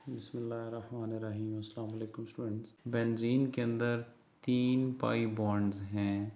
बिस्मिल्लाहिर्रहमानिर्रहीम। अस्सलाम वालेकुम स्टूडेंट्स। बेंजीन के अंदर 3 पाई बॉन्ड्स हैं,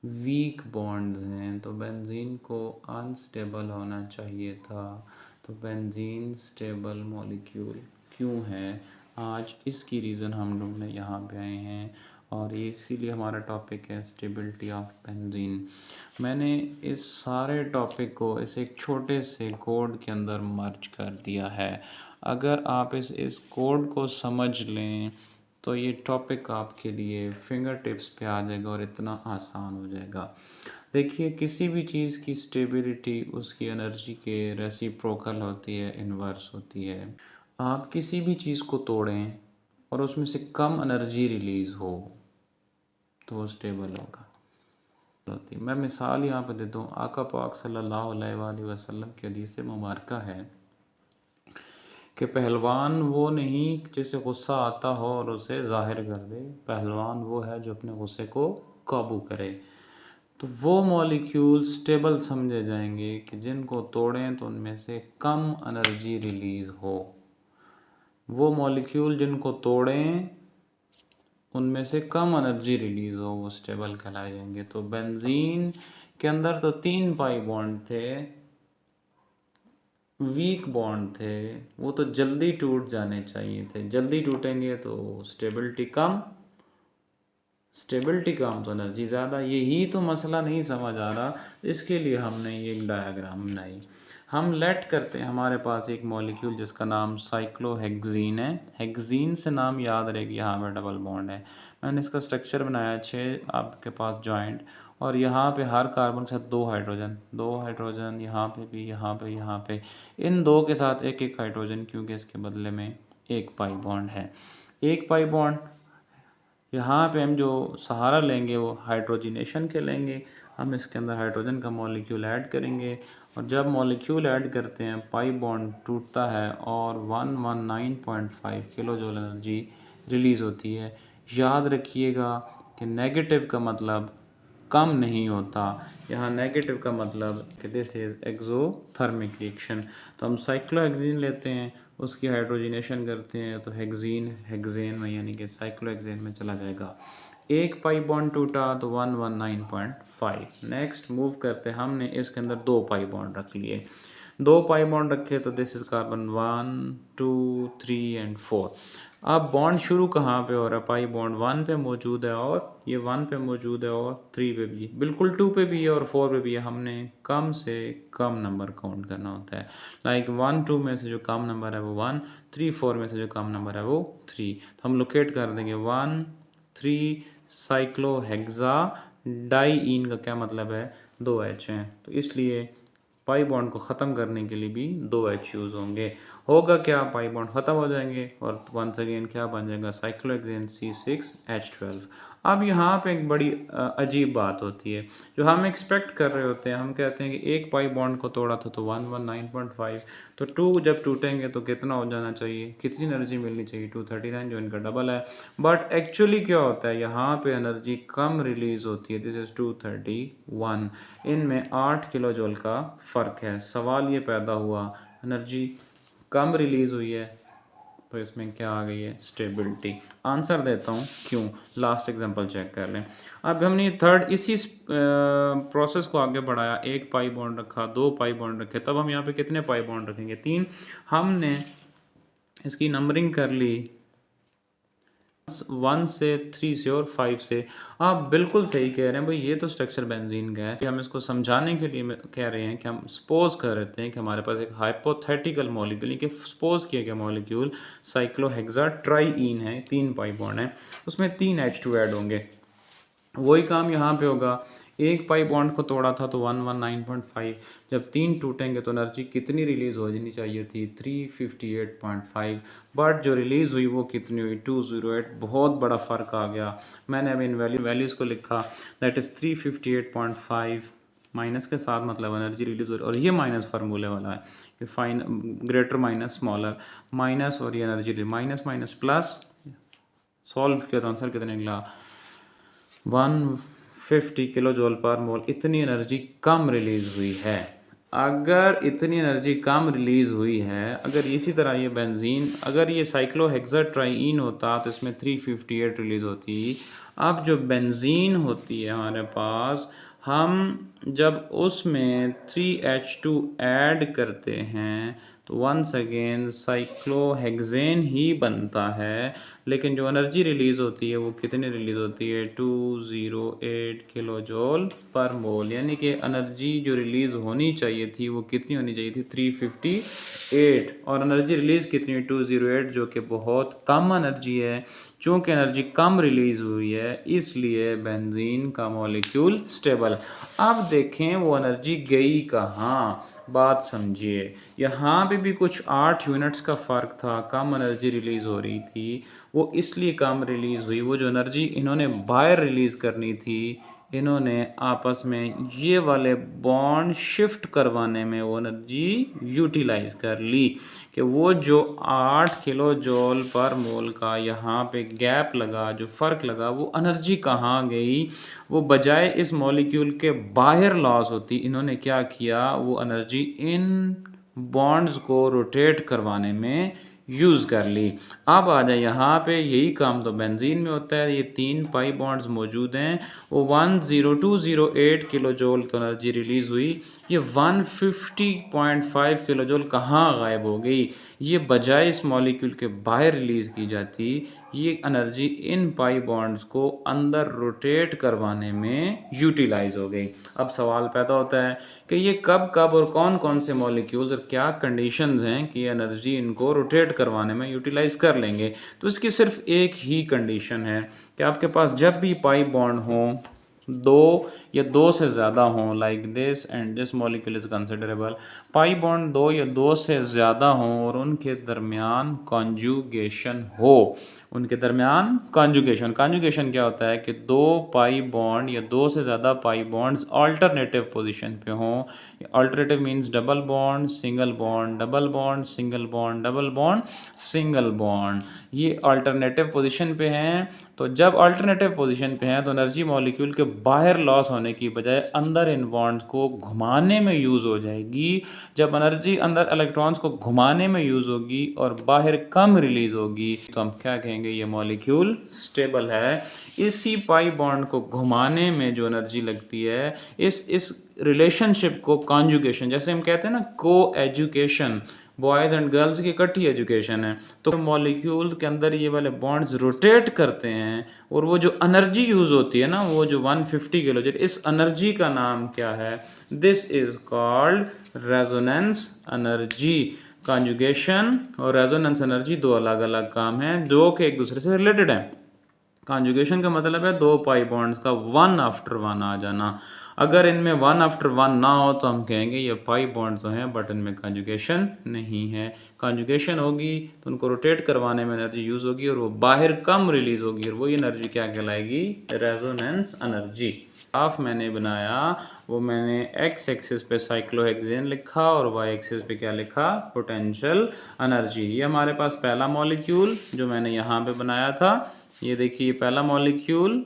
वीक बॉन्ड्स हैं, तो बेंजीन को अनस्टेबल होना चाहिए था। तो बेंजीन स्टेबल मॉलिक्यूल क्यों है, आज इसकी रीज़न हम लोग ने यहाँ पे आए हैं और ये इसीलिए हमारा टॉपिक है स्टेबिलिटी ऑफ बेंजीन। मैंने इस सारे टॉपिक को इस एक छोटे से कोड के अंदर मर्ज कर दिया है। अगर आप इस कोड को समझ लें तो ये टॉपिक आपके लिए फिंगर टिप्स पे आ जाएगा और इतना आसान हो जाएगा। देखिए, किसी भी चीज़ की स्टेबिलिटी उसकी एनर्जी के रेसिप्रोकल होती है, इन्वर्स होती है। आप किसी भी चीज़ को तोड़ें और उसमें से कम एनर्जी रिलीज़ हो तो वो स्टेबल होगा। मैं मिसाल यहाँ पे देता हूँ। आका पाक सल्लल्लाहु अलैहि वसल्लम की हदीस मुबारका है कि पहलवान वो नहीं जिसे गुस्सा आता हो और उसे ज़ाहिर कर दे, पहलवान वो है जो अपने गुस्से को काबू करे। तो वो मॉलिक्यूल स्टेबल समझे जाएंगे कि जिनको तोड़ें तो उनमें से कम एनर्जी रिलीज़ हो। वो मॉलिक्यूल जिनको तोड़ें उनमें से कम एनर्जी रिलीज़ हो वो स्टेबल कहलाए जाएंगे। तो बेंजीन के अंदर तो 3 पाई बॉन्ड थे, वीक बॉन्ड थे, वो तो जल्दी टूट जाने चाहिए थे। जल्दी टूटेंगे तो स्टेबिलिटी कम तो एनर्जी ज़्यादा। यही तो मसला नहीं समझ आ रहा, इसके लिए हमने ये एक डायग्राम बनाई। हम लेट करते हैं, हमारे पास एक मॉलिक्यूल जिसका नाम साइक्लोहेक्सीन है। हेक्सीन से नाम याद रहेगी, यहाँ पर डबल बॉन्ड है। मैंने इसका स्ट्रक्चर बनाया 6 आपके पास जॉइंट, और यहाँ पे हर कार्बन के साथ 2 हाइड्रोजन, यहाँ पे भी, यहाँ पे इन 2 के साथ एक एक हाइड्रोजन, क्योंकि इसके बदले में एक पाई बॉन्ड है। एक पाई बॉन्ड यहाँ पे हम जो सहारा लेंगे वो हाइड्रोजिनेशन के लेंगे। हम इसके अंदर हाइड्रोजन का मॉलिक्यूल ऐड करेंगे, और जब मॉलिक्यूल ऐड करते हैं पाई बॉन्ड टूटता है और 119.5 किलो जूल एनर्जी रिलीज़ होती है। याद रखिएगा कि नेगेटिव का मतलब कम नहीं होता, यहाँ नेगेटिव का मतलब कि दिस इज़ एक्सोथर्मिक रिएक्शन। तो हम साइक्लोहेक्सीन लेते हैं, उसकी हाइड्रोजिनेशन करते हैं तो हेक्सेन में यानी कि साइक्लोहेक्सेन में चला जाएगा। एक पाई बॉन्ड टूटा तो 119.5। नेक्स्ट मूव करते हैं, हमने इसके अंदर 2 पाई बॉन्ड रख लिए। 2 पाई बॉन्ड रखे तो दिस इज कार्बन 1 2 3 एंड 4। अब बॉन्ड शुरू कहाँ पे हो रहा है? पाई बॉन्ड 1 पे मौजूद है, और ये 1 पे मौजूद है, और 3 पे भी, बिल्कुल 2 पे भी है और 4 पे भी है। हमने कम से कम नंबर काउंट करना होता है। लाइक 1 2 में से जो कम नंबर है वो 1, 3 4 में से जो कम नंबर है वो 3। तो हम लोकेट कर देंगे 1 3 साइक्लोहेक्सा डाईइन का क्या मतलब है? 2 H हैं, तो इसलिए पाई बॉन्ड को ख़त्म करने के लिए भी 2 H यूज़ होंगे। होगा क्या? पाई बॉन्ड ख़त्म हो जाएंगे और वंस अगेन क्या बन जाएगा? Cyclohexane C6H12। अब यहाँ पे एक बड़ी अजीब बात होती है जो हम एक्सपेक्ट कर रहे होते हैं। हम कहते हैं कि एक पाई बॉन्ड को तोड़ा था तो 119.5, तो 2 जब टूटेंगे तो कितना हो जाना चाहिए? कितनी एनर्जी मिलनी चाहिए? 239, जो इनका डबल है। बट एक्चुअली क्या होता है, यहाँ पे एनर्जी कम रिलीज़ होती है। This is 231। इनमें 8 किलो जूल का फ़र्क है। सवाल ये पैदा हुआ, एनर्जी कम रिलीज़ हुई है तो इसमें क्या आ गई है? स्टेबिलिटी। आंसर देता हूँ क्यों, लास्ट एग्जांपल चेक कर लें। अब हमने थर्ड इसी प्रोसेस को आगे बढ़ाया, एक पाई बॉन्ड रखा, 2 पाई बॉन्ड रखे, तब हम यहाँ पे कितने पाई बॉन्ड रखेंगे? 3। हमने इसकी नंबरिंग कर ली 1 से, 3 से और 5 से। आप बिल्कुल सही कह रहे हैं भाई, ये तो स्ट्रक्चर बेंजीन का है। हम इसको समझाने के लिए कह रहे हैं कि हम सपोज कर रहे हैं कि हमारे पास एक हाइपोथेटिकल मॉलिक्यूल, कि सपोज किया गया मॉलिक्यूल साइक्लोहेक्सा ट्राईइन है, 3 पाई बॉन्ड है, उसमें 3 H2 ऐड होंगे। वही काम यहाँ पे होगा। एक पाई बॉन्ड को तोड़ा था तो 119.5, जब 3 टूटेंगे तो एनर्जी कितनी रिलीज़ हो जानी चाहिए थी? 358.5। बट जो रिलीज़ हुई वो कितनी हुई? 208। बहुत बड़ा फ़र्क आ गया। मैंने अब इन वैल्यूज़ को लिखा, दैट इज़ 358.5 माइनस के साथ, मतलब एनर्जी रिलीज़ हो रही है, और ये माइनस फार्मूले वाला है कि fine greater minus smaller, minus और ये energy minus minus plus, solve किया तो आंसर कितना निकला? 150 किलो जूल पर मोल। इतनी एनर्जी कम रिलीज़ हुई है। अगर इतनी एनर्जी कम रिलीज़ हुई है, अगर इसी तरह ये बेंजीन, अगर ये साइक्लोहेक्साट्राईन होता तो इसमें 358 रिलीज़ होती। अब जो बेंजीन होती है हमारे पास, हम जब उसमें 3H2 ऐड करते हैं तो वंस अगेन साइक्लोहेक्सेन ही बनता है, लेकिन जो एनर्जी रिलीज़ होती है वो कितनी रिलीज़ होती है, 208 किलो जूल पर मोल। यानी कि एनर्जी जो रिलीज़ होनी चाहिए थी वो कितनी होनी चाहिए थी, 358, और एनर्जी रिलीज़ कितनी है, 208, जो कि बहुत कम एनर्जी है। चूँकि एनर्जी कम रिलीज़ हुई है इसलिए बेंजीन का मॉलिक्यूल स्टेबल। अब देखें वो एनर्जी गई कहाँ, बात समझिए। यहाँ पे भी कुछ 8 यूनिट्स का फ़र्क था, कम एनर्जी रिलीज़ हो रही थी। वो इसलिए कम रिलीज़ हुई, वो जो एनर्जी इन्होंने बाहर रिलीज़ करनी थी, इन्होंने आपस में ये वाले बॉन्ड शिफ्ट करवाने में वो एनर्जी यूटिलाइज़ कर ली, कि वो जो 8 किलो जूल पर मोल का यहाँ पे गैप लगा, जो फ़र्क लगा, वो एनर्जी कहाँ गई। वो बजाय इस मॉलिक्यूल के बाहर लॉस होती, इन्होंने क्या किया, वो एनर्जी इन बॉन्ड्स को रोटेट करवाने में यूज़ कर ली। अब आ जाए यहाँ पे, यही काम तो बेंजीन में होता है। ये 3 पाई बॉन्ड्स मौजूद हैं, वो 10208 किलो जूल तो एनर्जी रिलीज़ हुई। ये 150.5 किलो जूल कहाँ गायब हो गई, ये बजाय इस मॉलिक्यूल के बाहर रिलीज़ की जाती, ये एनर्जी इन पाई बॉन्ड्स को अंदर रोटेट करवाने में यूटिलाइज़ हो गई। अब सवाल पैदा होता है कि ये कब कब और कौन कौन से मॉलिक्यूल्स और क्या कंडीशंस हैं कि एनर्जी इनको रोटेट करवाने में यूटिलाइज़ कर लेंगे। तो इसकी सिर्फ एक ही कंडीशन है कि आपके पास जब भी पाई बॉन्ड हो, 2 या 2 से ज़्यादा हों, like this and this molecule is considerable, pi bond 2 या 2 से ज़्यादा हों और उनके दरमियान कॉन्जुगेशन हो, उनके दरमियान कॉन्जुगेशन क्या होता है कि 2 पाई बॉन्ड या 2 से ज़्यादा पाई बॉन्ड्स अल्टरनेटिव पोजीशन पे हों। Alternative means double bond, single bond, double bond, single bond, double bond, single bond, ये अल्टरनेटिव पोजीशन पे हैं। तो जब अल्टरनेटिव पोजीशन पे हैं तो एनर्जी मॉलिक्यूल के बाहर लॉस होने की बजाय अंदर इन बॉन्ड्स को घुमाने में यूज़ हो जाएगी। जब एनर्जी अंदर इलेक्ट्रॉन्स को घुमाने में यूज़ होगी और बाहर कम रिलीज़ होगी तो हम क्या कहेंगे, ये मॉलिक्यूल स्टेबल है। इसी पाई बॉन्ड को घुमाने में जो एनर्जी लगती है, इस रिलेशनशिप को कॉन्जुगेशन, जैसे हम कहते हैं ना को एजुकेशन, बॉयज़ एंड गर्ल्स की इकट्ठी एजुकेशन है, तो मॉलिक्यूल के अंदर ये वाले बॉन्ड्स रोटेट करते हैं और वो जो एनर्जी यूज़ होती है ना, वो जो 150 किलो जूल, इस एनर्जी का नाम क्या है, this is called resonance energy. Conjugation और रेजोनेंस एनर्जी दो अलग अलग काम हैं, दो के एक दूसरे से रिलेटेड हैं। कॉन्जुगेशन का मतलब है 2 पाई बॉन्ड्स का 1 आफ्टर 1 आ जाना। अगर इनमें 1 आफ्टर 1 ना हो तो हम कहेंगे ये पाई बॉन्ड्स तो हैं बट इनमें कॉन्जुगेशन नहीं है। कॉन्जुगेशन होगी तो उनको रोटेट करवाने में एनर्जी यूज़ होगी और वो बाहर कम रिलीज़ होगी और वही एनर्जी क्या कहलाएगी, रेजोनेंस एनर्जी। ग्राफ मैंने बनाया वो मैंने एक्स एक्सिस पे साइक्लोहेक्सेन लिखा और वाई एक्सिस पे क्या लिखा, पोटेंशियल एनर्जी। ये हमारे पास पहला मॉलिक्यूल जो मैंने यहाँ पे बनाया था, ये देखिए पहला मॉलिक्यूल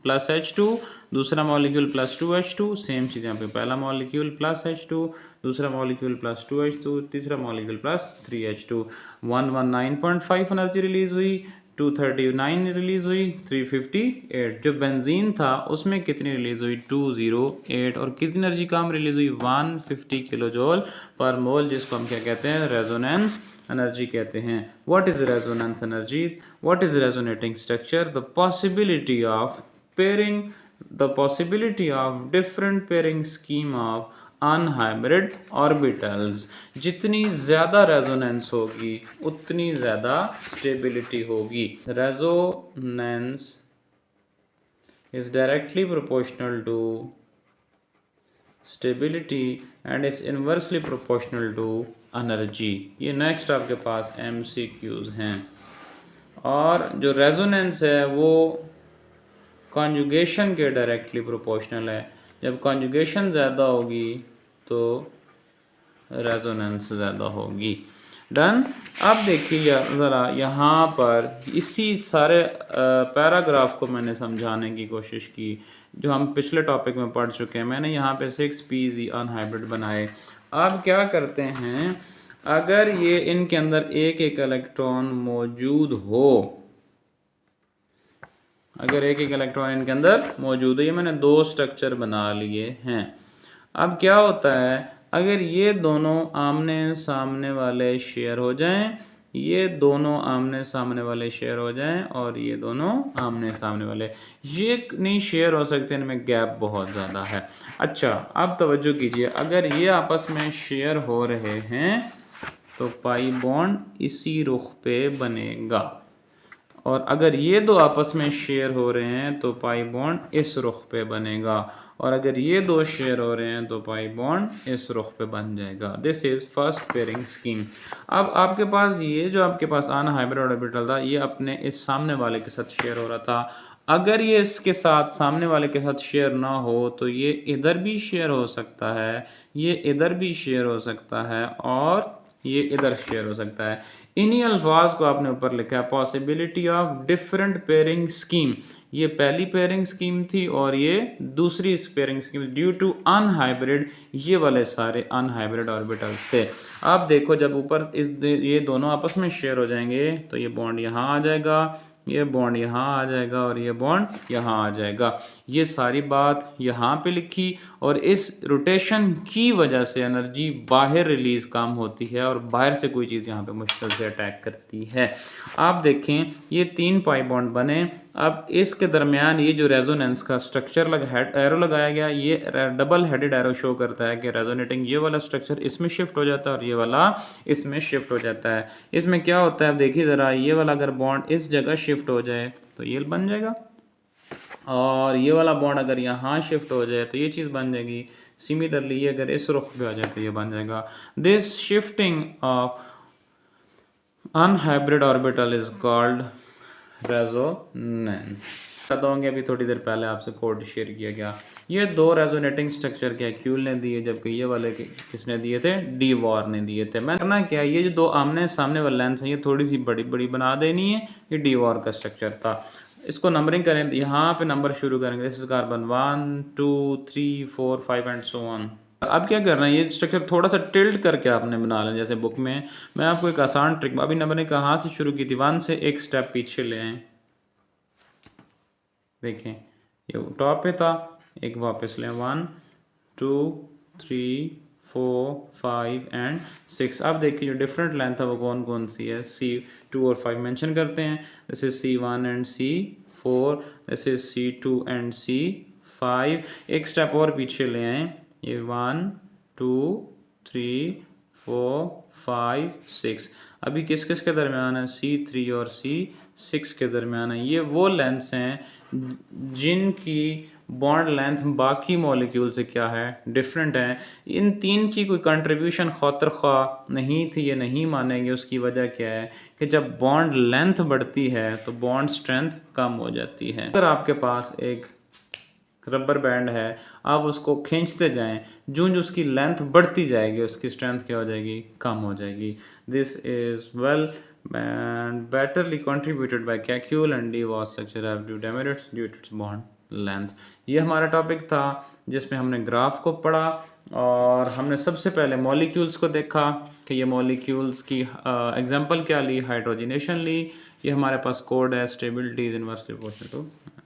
प्लस H2, दूसरा मॉलिक्यूल प्लस 2H2, सेम चीज़ यहाँ पे पहला मॉलिक्यूल प्लस H2, दूसरा मॉलिक्यूल प्लस 2H2, तीसरा molecule plus 3H2। 119.5 energy release हुई, 239 रिलीज़ हुई, 358। जो बेंजीन था उसमें कितनी रिलीज़ हुई, 208, और कितनी एनर्जी कम रिलीज़ हुई, 150 किलो जूल पर मोल, जिसको हम क्या कहते हैं, रेजोनेंस एनर्जी कहते हैं। What is resonance energy, what is resonating structure, the possibility of pairing, the possibility of different pairing scheme of unhybrid orbitals. जितनी ज़्यादा रेजोनेंस होगी उतनी ज़्यादा स्टेबिलिटी होगी। Resonance is directly proportional to stability and is inversely proportional to energy. ये next आपके पास MCQs हैं। और जो रेजोनेंस है वो कॉन्जुगेशन के डायरेक्टली प्रोपोर्शनल है। जब कॉन्जुगेशन ज़्यादा होगी तो रेजोनेंस ज़्यादा होगी। डन। अब देखिए ज़रा यहाँ पर इसी सारे पैराग्राफ को मैंने समझाने की कोशिश की जो हम पिछले टॉपिक में पढ़ चुके हैं। मैंने यहाँ पे 6 PZ अनहाइब्रिड बनाए अब क्या करते हैं, अगर ये इनके अंदर एक एक इलेक्ट्रॉन मौजूद हो, अगर एक एक इलेक्ट्रॉन इनके अंदर मौजूद है, ये मैंने दो स्ट्रक्चर बना लिए हैं। अब क्या होता है, अगर ये दोनों आमने सामने वाले शेयर हो जाएं, ये दोनों आमने सामने वाले शेयर हो जाएं और ये दोनों आमने सामने वाले, ये नहीं शेयर हो सकते, इनमें गैप बहुत ज़्यादा है। अच्छा, अब तवज्जो कीजिए, अगर ये आपस में शेयर हो रहे हैं तो पाई बॉन्ड इसी रुख पे बनेगा, और अगर ये दो आपस में शेयर हो रहे हैं तो पाई बॉन्ड इस रुख पे बनेगा, और अगर ये दो शेयर हो रहे हैं तो पाई बॉन्ड इस रुख पे बन जाएगा। This is first pairing scheme. अब आपके पास ये जो आपके पास अनहाइब्रिड ऑर्बिटल था, ये अपने इस सामने वाले के साथ शेयर हो रहा था। अगर ये इसके साथ सामने वाले के साथ शेयर ना हो तो ये इधर भी शेयर हो सकता है, ये इधर भी शेयर हो सकता है, और ये इधर शेयर हो सकता है। इन्हीं अल्फाज को आपने ऊपर लिखा है, possibility of different pairing scheme. ये पहली पेयरिंग स्कीम थी और ये दूसरी pairing scheme, due to unhybrid, ये वाले सारे अनहाइब्रिड ऑर्बिटल्स थे। आप देखो, जब ऊपर ये दोनों आपस में शेयर हो जाएंगे तो ये बॉन्ड यहाँ आ जाएगा, ये बॉन्ड यहाँ आ जाएगा और ये बॉन्ड यहाँ आ जाएगा। ये सारी बात यहाँ पे लिखी, और इस रोटेशन की वजह से एनर्जी बाहर रिलीज़ कम होती है और बाहर से कोई चीज़ यहाँ पे मुश्किल से अटैक करती है। आप देखें, ये 3 पाई बॉन्ड बने। अब इसके दरमियान ये जो रेजोनेंस का स्ट्रक्चर एरो लगाया गया, ये डबल हेडेड एरो शो करता है कि रेजोनेटिंग ये वाला स्ट्रक्चर इसमें शिफ्ट हो जाता है और ये वाला इसमें शिफ्ट हो जाता है। इसमें क्या होता है, अब देखिए ज़रा, ये वाला अगर बॉन्ड इस जगह शिफ्ट हो जाए तो ये बन जाएगा, और ये वाला बॉन्ड अगर यहाँ शिफ्ट हो जाए तो ये चीज़ बन जाएगी। सिमिलरली ये अगर इस रुख पे आ जाए तो ये बन जाएगा। This shifting of unhybrid orbital is called resonance. बताता हूँ, अभी थोड़ी देर पहले आपसे कोड शेयर किया गया, ये दो रेजोनेटिंग स्ट्रक्चर कैक्यूल ने दिए, जबकि ये वाले किसने दिए थे, डी वॉर ने दिए थे। मैं करना क्या, ये जो दो आमने सामने वाले लेंस हैं ये थोड़ी सी बड़ी बड़ी बना देनी है। ये डी वॉर का स्ट्रक्चर था, इसको नंबरिंग करें, यहाँ पे नंबर शुरू करेंगे। This is carbon 1 2 3 4 5 and so on. अब क्या करना है, ये स्ट्रक्चर थोड़ा सा टिल्ट करके आपने बना लें, जैसे बुक में। मैं आपको एक आसान ट्रिक, अभी मैंने कहाँ से शुरू की थी, 1 से एक स्टेप पीछे ले आए। देखें, ये टॉप पे था, एक वापस लें, 1 2 3 4 5 एंड 6। अब देखिए जो डिफरेंट लेंथ है वो कौन कौन सी है, C2 और 5 मेंशन करते हैं। This is C1 and C4, this is C2 and C5। एक स्टेप और पीछे ले आए, ये 1 2 3 4 5 6। अभी किस किस के दरमियान है, C3 और C6 के दरमियान है। ये वो लेंथ्स हैं जिनकी बॉन्ड लेंथ बाकी मॉलिक्यूल से क्या है, डिफरेंट है। इन तीन की कोई कंट्रीब्यूशन खातिर ख्वाह नहीं थी, ये नहीं मानेंगे। उसकी वजह क्या है कि जब बॉन्ड लेंथ बढ़ती है तो बॉन्ड स्ट्रेंथ कम हो जाती है। अगर आपके पास एक रबर बैंड है, आप उसको खींचते जाएं, जो उसकी लेंथ बढ़ती जाएगी उसकी स्ट्रेंथ क्या हो जाएगी, कम हो जाएगी। This is well and betterly contributed by Kekulé and De Vos structure have due demerits due to its bond length। ये हमारा टॉपिक था जिसमें हमने ग्राफ को पढ़ा और हमने सबसे पहले मॉलिक्यूल्स को देखा कि ये मॉलिक्यूल्स की एग्जांपल क्या ली, हाइड्रोजनेशन ली। ये हमारे पास कोड है, stability is inversely proportional to